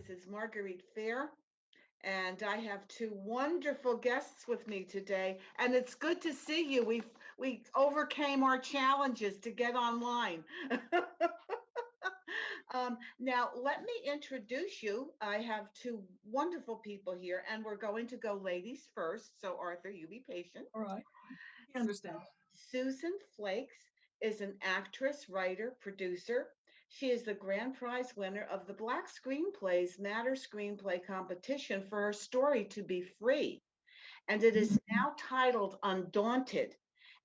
This is Marguerite Fair, and I have two wonderful guests with me today. And it's good to see you. We overcame our challenges to get online. Now, let me introduce you. I have two wonderful people here, and we're going to go ladies first. So, Arthur, you be patient. All right. I understand. Susan Flakes is an actress, writer, producer. She is the grand prize winner of the Black Screenplays Matter Screenplay competition for her story To Be Free. And it is now titled Undaunted.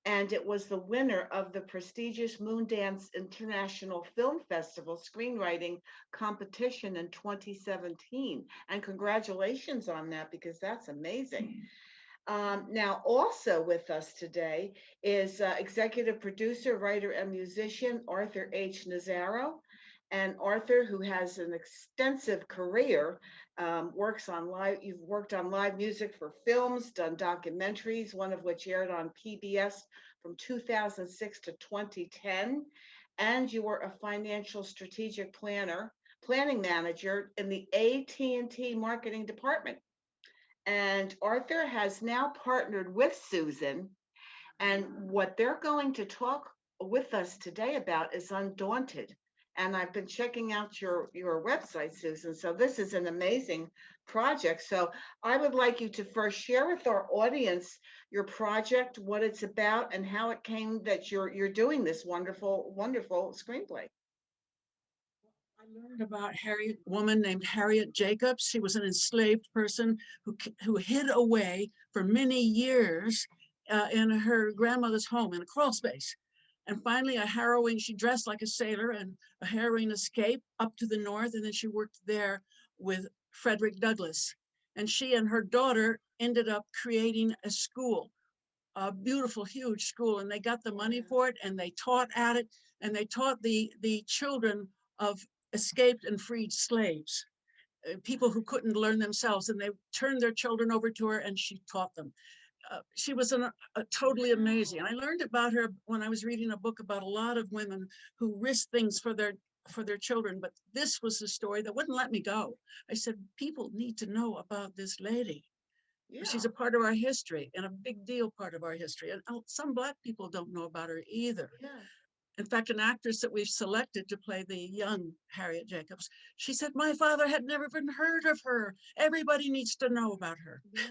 And it was the winner of the prestigious Moondance International Film Festival screenwriting competition in 2017. And congratulations on that, because that's amazing. Now, also with us today is executive producer, writer, and musician Arthur H. Nazzaro. And Arthur, who has an extensive career, works on live. You've worked on live music for films, done documentaries, one of which aired on PBS from 2006 to 2010. And you were a financial strategic planning manager in the AT&T marketing department. And Arthur has now partnered with Susan, and what they're going to talk with us today about is Undaunted. And I've been checking out your website, Susan. So this is an amazing project. So I would like you to first share with our audience your project, what it's about, and how it came that you're doing this wonderful, wonderful screenplay. I learned about a woman named Harriet Jacobs. She was an enslaved person who hid away for many years in her grandmother's home in a crawl space. And finally, she dressed like a sailor, and a heroine escaped up to the north, and then she worked there with Frederick Douglass. And she and her daughter ended up creating a school, a beautiful, huge school, and they got the money for it, and they taught at it, and they taught the children of escaped and freed slaves, people who couldn't learn themselves, and they turned their children over to her, and she taught them. She was totally amazing. And I learned about her when I was reading a book about a lot of women who risked things for their children, but this was the story that wouldn't let me go. I said, people need to know about this lady. Yeah. She's a part of our history, and a big deal part of our history. And some Black people don't know about her either. Yeah. In fact, an actress that we've selected to play the young Harriet Jacobs, she said, my father had never even heard of her. Everybody needs to know about her. Yeah.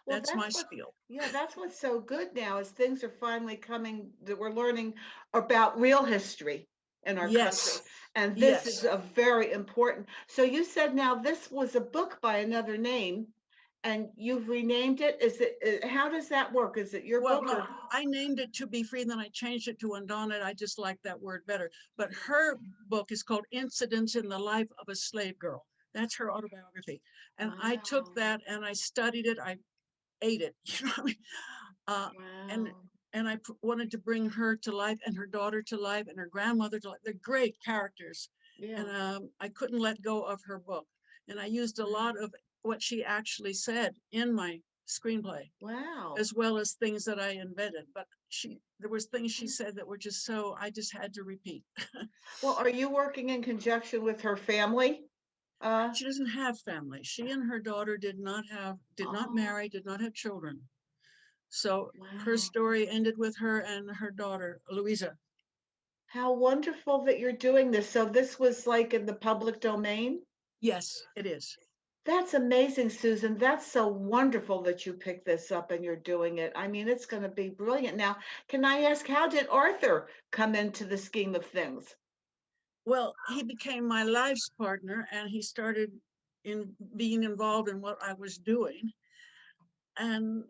Well, that's my spiel. Yeah, that's what's so good now is things are finally coming, that we're learning about real history in our country. And this is a very important. So you said now this was a book by another name, and you've renamed it. Is it, how does that work? Is it your book? No, I named it To Be Free, then I changed it to Undaunted. I just like that word better. But her book is called Incidents in the Life of a Slave Girl. That's her autobiography. And I took that and I studied it. I ate it, you know what I mean? And I wanted to bring her to life, and her daughter to life, and her grandmother to life. They're great characters. Yeah. And I couldn't let go of her book. And I used a lot of what she actually said in my screenplay. Wow. As well as things that I invented. But there was things she said that were just so, I just had to repeat. Well, are you working in conjunction with her family? She doesn't have family. She and her daughter did not marry, did not have children. So her story ended with her and her daughter, Louisa. How wonderful that you're doing this. So this was like in the public domain? Yes, it is. That's amazing, Susan. That's so wonderful that you picked this up and you're doing it. I mean, it's going to be brilliant. Now, can I ask, how did Arthur come into the scheme of things? Well, he became my life's partner, and he started being involved in what I was doing. And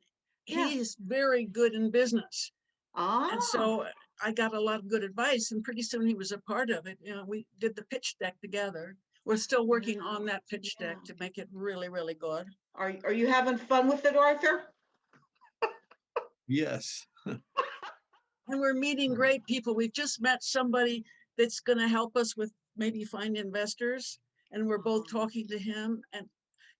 he is very good in business. And so I got a lot of good advice, and pretty soon he was a part of it. You know, we did the pitch deck together. We're still working on that pitch deck to make it really, really good. Are you having fun with it, Arthur? Yes. And we're meeting great people. We've just met somebody that's going to help us with maybe find investors, and we're both talking to him. And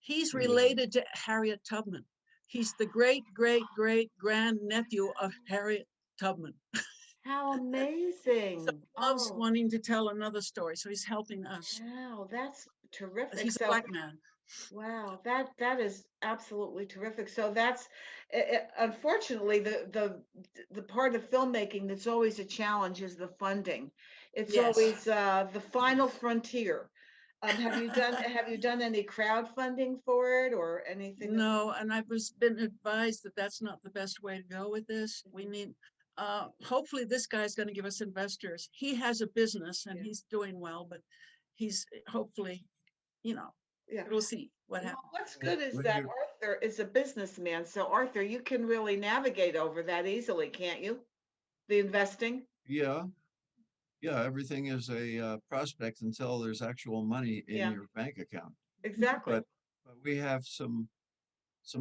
he's related to Harriet Tubman. He's the great, great, great grandnephew of Harriet Tubman. How amazing. So he loves wanting to tell another story, so he's helping us. Wow, Terrific. He's a So, black man. wow, that is absolutely terrific. So that's unfortunately the part of filmmaking that's always a challenge is the funding. It's Yes. always the final frontier. Have you done any crowdfunding for it or anything? No, and I've been advised that that's not the best way to go with this. We need, hopefully this guy's going to give us investors. He has a business and Yeah. he's doing well, but he's hopefully, you know, Yeah. we'll see what Well, happens. what's good is When that you, Arthur is a businessman. So Arthur, you can really navigate over that easily, can't you? The investing. yeah, yeah, everything is a prospect until there's actual money in Yeah, your bank account. exactly. But, but we have some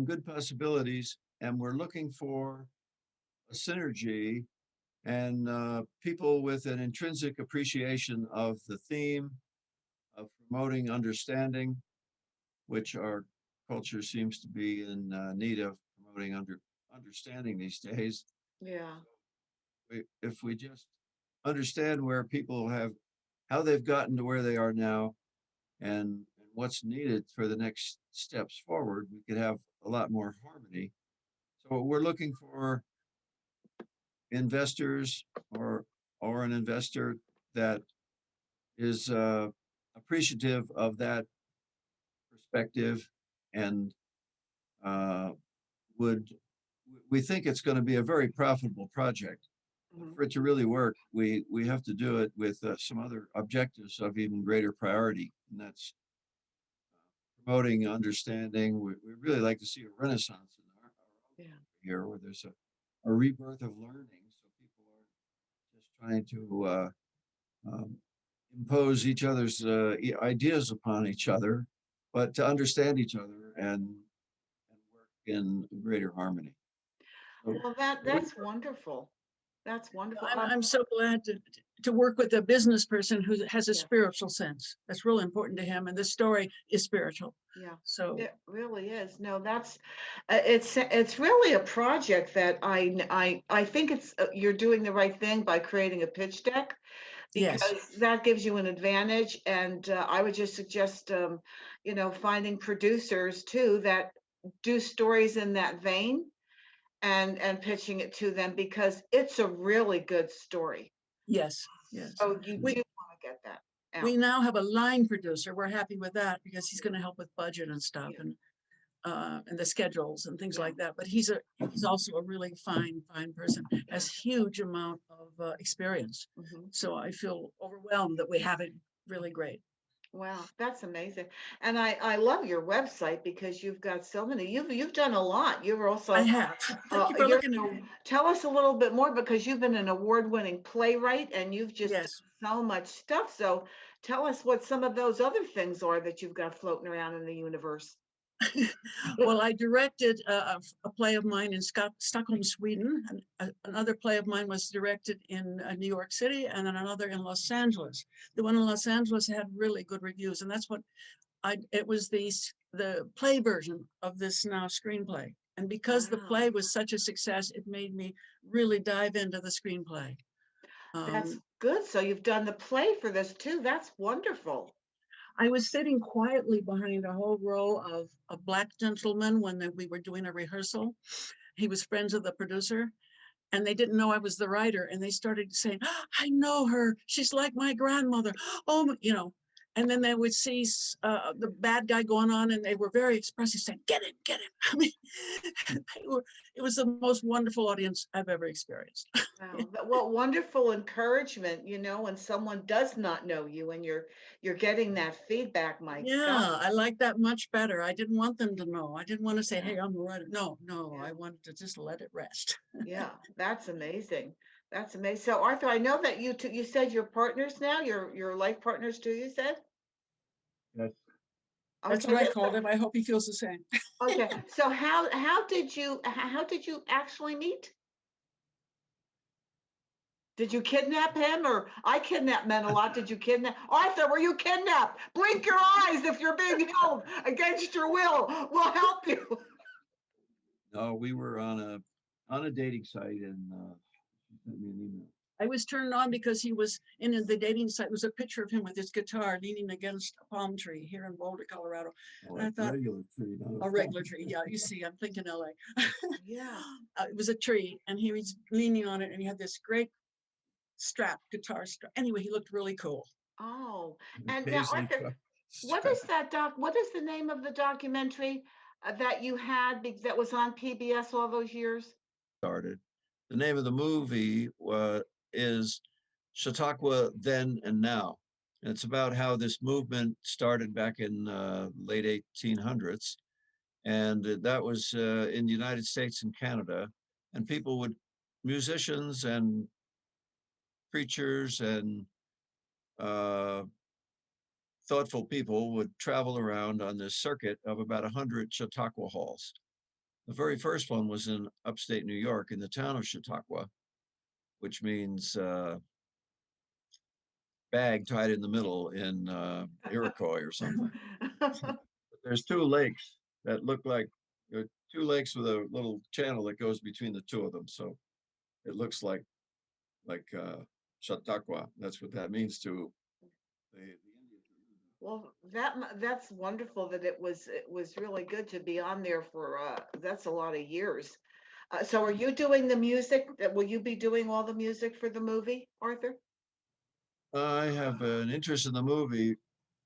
good possibilities, and we're looking for a synergy and people with an intrinsic appreciation of the theme of promoting understanding, which our culture seems to be in need of promoting understanding these days. Yeah. If we just understand where people have, how they've gotten to where they are now, and what's needed for the next steps forward, we could have a lot more harmony. So we're looking for investors, or an investor that is appreciative of that perspective, and uh, would we think it's going to be a very profitable project. Mhm. For it to really work, we have to do it with some other objectives of even greater priority, and that's promoting understanding. We really like to see a renaissance in our Yeah. here, where there's a rebirth of learning, so people aren't just trying to impose each other's ideas upon each other, but to understand each other and work in greater harmony. So, Well, that's wonderful. That's wonderful. I'm so glad to work with a business person who has a Yeah, spiritual sense. That's really important to him. And this story is spiritual. yeah, So it really is. No, that's it's really a project that I think you're doing the right thing by creating a pitch deck yes, because that gives you an advantage. And I would just suggest, finding producers too that do stories in that vein and pitching it to them because it's a really good story. yes, yes. So you do We want to get that we out. now have a line producer. We're happy with that because he's going to help with budget and stuff, Yeah, and the schedules and things yeah. like that. But he's also a really fine person. Yeah. Has huge amount of experience. Mhm. So I feel overwhelmed that we have it really great. Wow, that's amazing. And I love your website because you've got so many. You've done a lot. You're I also have. Thank you for you're looking at me. tell us a little bit more because you've been an award-winning playwright and you've just Yes. done so much stuff. So tell us what some of those other things are that you've got floating around in the universe. Well, I directed a play of mine in Stockholm, Sweden. And another play of mine was directed in New York City, and then another in Los Angeles. The one in Los Angeles had really good reviews, and that's what it was the play version of this now screenplay. And because the Wow, play was such a success, it made me really dive into the screenplay. that's Um, good. So you've done the play for this too. That's wonderful. I was sitting quietly behind a whole row of Black gentlemen when we were doing a rehearsal. He was friends of the producer, and they didn't know I was the writer. And they started saying, "Oh, I know her. She's like my grandmother." Oh, And then they would see the bad guy going on, and they were very expressive, saying, "Get him, get him." I mean, it was the most wonderful audience I've ever experienced. Wow. Well, wonderful encouragement, when someone does not know you and you're getting that feedback, my God. Yeah, I like that much better. I didn't want them to know. I didn't want to say, Yeah, "Hey, I'm the writer." No, no, yeah, I wanted to just let it rest. yeah. That's amazing. That's amazing. So Arthur, I know that you said you're partners now, your life partners too, you said? yes. That's Okay. what I called him. I hope he feels the same. Okay. So how did you actually meet? Did you kidnap him or I kidnap men a lot? Did you kidnap Arthur? Were you kidnapped? Blink your eyes if you're being held against your will. We'll help you. No, we were on a dating site, and she sent me an email. I was turned on because he was in the dating site. It was a picture of him with his guitar leaning against a palm tree here in Boulder, Colorado. Oh, And I a thought, regular tree, not a regular tree. Yeah, you see, I'm thinking LA. Yeah. It was a tree, and he was leaning on it, and he had this great guitar strap. Anyway, he looked really cool. Oh, and now Paisley Arthur, truck what strap is that what is the name of the documentary that you had that was on PBS all those years? started. The name of the movie is Chautauqua Then and Now. And it's about how this movement started back in late 1800s. And that was in the United States and Canada. And people would, musicians and preachers and uh, thoughtful people would travel around on this circuit of about 100 Chautauqua halls. The very first one was in upstate New York in the town of Chautauqua, which means bag tied in the middle in Iroquois or something. There's two lakes that look like two lakes with a little channel that goes between the two of them. So it looks like Chautauqua. That's what that means to the Indians. Well, that's wonderful that it was really good to be on there for that's a lot of years. So are you doing the music? Will you be doing all the music for the movie, Arthur? I have an interest in the movie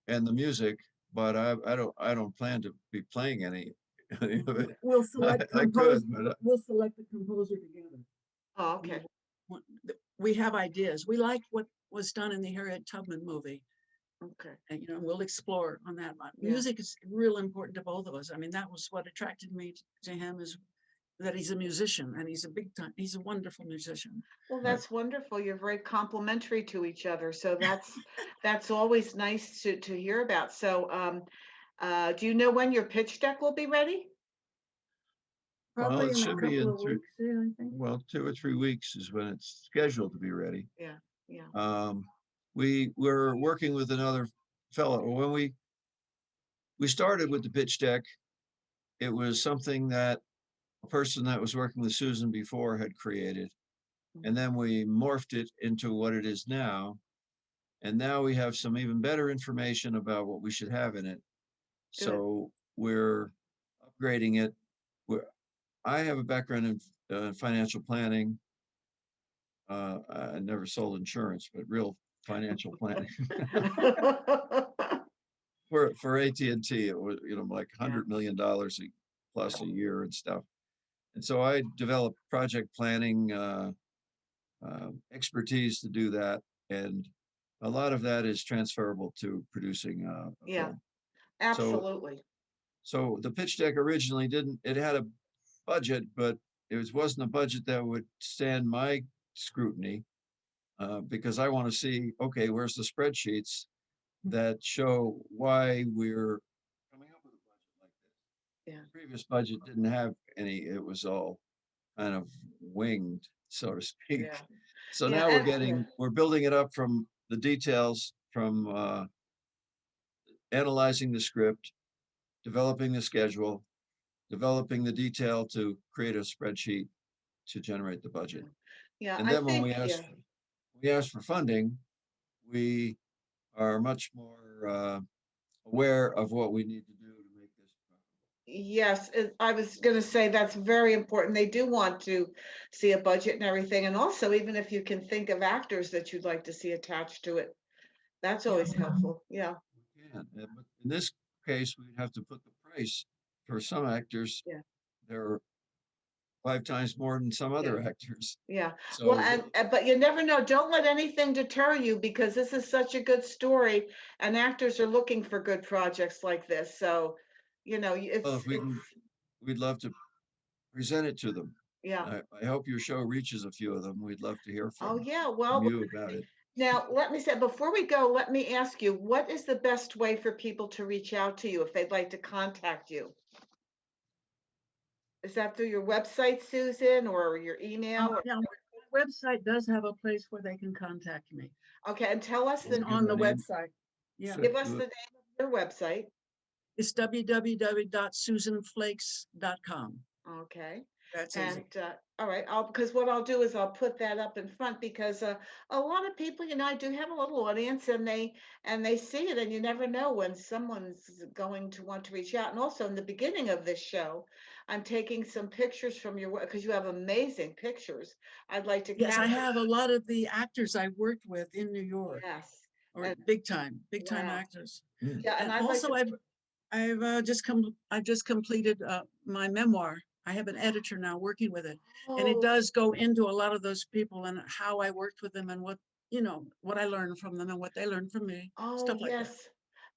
and the music, but I don't plan to be playing any of it. We'll select I could, but we'll select the composer together. Oh, okay. We have ideas. We liked what was done in the Harriet Tubman movie. Okay. And, we'll explore on that one. Yeah. Music is real important to both of us. I mean, that was what attracted me to him, is that he's a musician, and he's a wonderful musician. Well, that's wonderful. You're very complimentary to each other. So that's always nice to hear about. So do you know when your pitch deck will be ready? Probably it in a should be couple in of weeks, yeah, I think. well, 2 or 3 weeks is when it's scheduled to be ready. Yeah, yeah. We're working with another fellow. When we started with the pitch deck, it was something that a person that was working with Susan before had created. And then we morphed it into what it is now. And now we have some even better information about what we should have in it. Good. So we're upgrading it. I have a background in financial planning. I never sold insurance, but real financial planning. For AT&T, it was like $100 million plus a year and stuff. And so I developed project planning expertise to do that, and a lot of that is transferable to producing a Yeah, film. absolutely. So the pitch deck originally it had a budget, but wasn't a budget that would stand my scrutiny, because I want to see, okay, where's the spreadsheets that show why we're coming up with a budget like this. Yeah. The previous budget didn't have any, it was all kind of winged, so to speak. Yeah. So Yeah, now and- we're building it up from the details, from analyzing the script, developing the schedule, developing the detail to create a spreadsheet to generate the budget. Yeah, And I then when think, we ask for funding, we are much more aware of what we need to do to make this profitable. yes, I was going to say that's very important. They do want to see a budget and everything. And also, even if you can think of actors that you'd like to see attached to it, that's always helpful. Yeah, We can, but in this case, we'd have to put the price for some actors. Yeah. They're 5 times more than some other actors. yeah. So Well, but you never know. Don't let anything deter you, because this is such a good story, and actors are looking for good projects like this. So, it's, well, if we can, we'd love to present it to them. yeah. I hope your show reaches a few of them. We'd love to hear Oh, from yeah. Well, you about it. now let me say, before we go, let me ask you, what is the best way for people to reach out to you if they'd like to contact you? Is that through your website, Susan, or your email? Yeah, my website does have a place where they can contact me. Okay, and tell us It's Give on the the name. website. Yeah, So- give us the name of your website. it's www.susanflakes.com. Okay. That's And easy. all right, because what I'll do is I'll put that up in front because a lot of people, I do have a little audience and they see it, and you never know when someone's going to want to reach out. And also in the beginning of this show, I'm taking some pictures from your because you have amazing pictures. I'd like to Yes, I capture. have a lot of the actors I worked with in New York, Yes. or And big time wow. actors. Mm. Yeah, and And I'd like also to. I've just completed my memoir. I have an editor now working with it, and it Oh, does go into a lot of those people and how I worked with them and what I learned from them and what they learned from me, oh stuff like that. yes.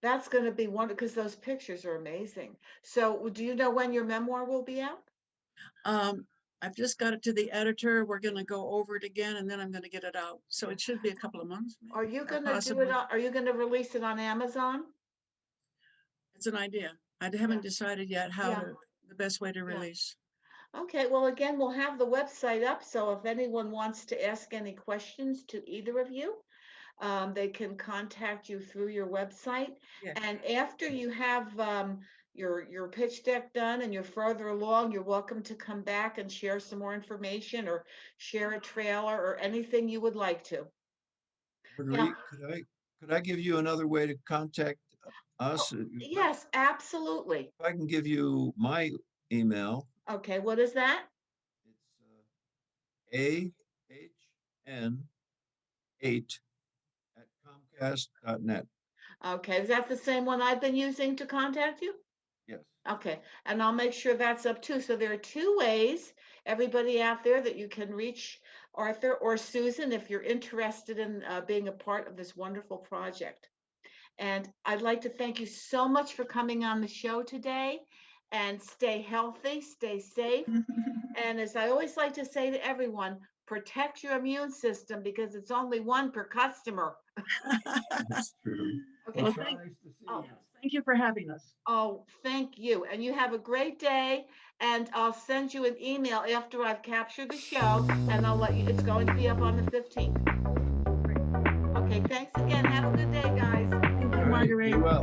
That's going to be wonderful because those pictures are amazing. So, do you know when your memoir will be out? Um, I've just got it to the editor. We're going to go over it again, and then I'm going to get it out. So it should be a couple of months, Are maybe, you or gonna do it possibly. on, are you gonna release it on Amazon? It's an idea. I Yeah, haven't decided yet yeah, the best way to yeah. release. Okay, well, again, we'll have the website up, so if anyone wants to ask any questions to either of you, they can contact you through your website. Yeah. And after you have your pitch deck done and you're further along, you're welcome to come back and share some more information or share a trailer or anything you would like to. Now, Marguerite, could I give you another way to contact oh, us? yes, absolutely. If I can give you my email, Okay, what is that? it's ahn8@comcast.net. Okay, is that the same one I've been using to contact you? Yes. Okay, and I'll make sure that's up too. So there are two ways, everybody out there, that you can reach Arthur or Susan if you're interested in being a part of this wonderful project. And I'd like to thank you so much for coming on the show today, and stay healthy, stay safe. And as I always like to say to everyone, protect your immune system because it's only one per customer. That's true. Okay. Well, It's nice to see Oh, you. thank you for having us. oh, thank you. And you have a great day. And I'll send you an email after I've captured the show and I'll let you, it's going to be up on the 15th. Okay, thanks again. Have a good day, guys. Thank you, All right, be Marguerite. well.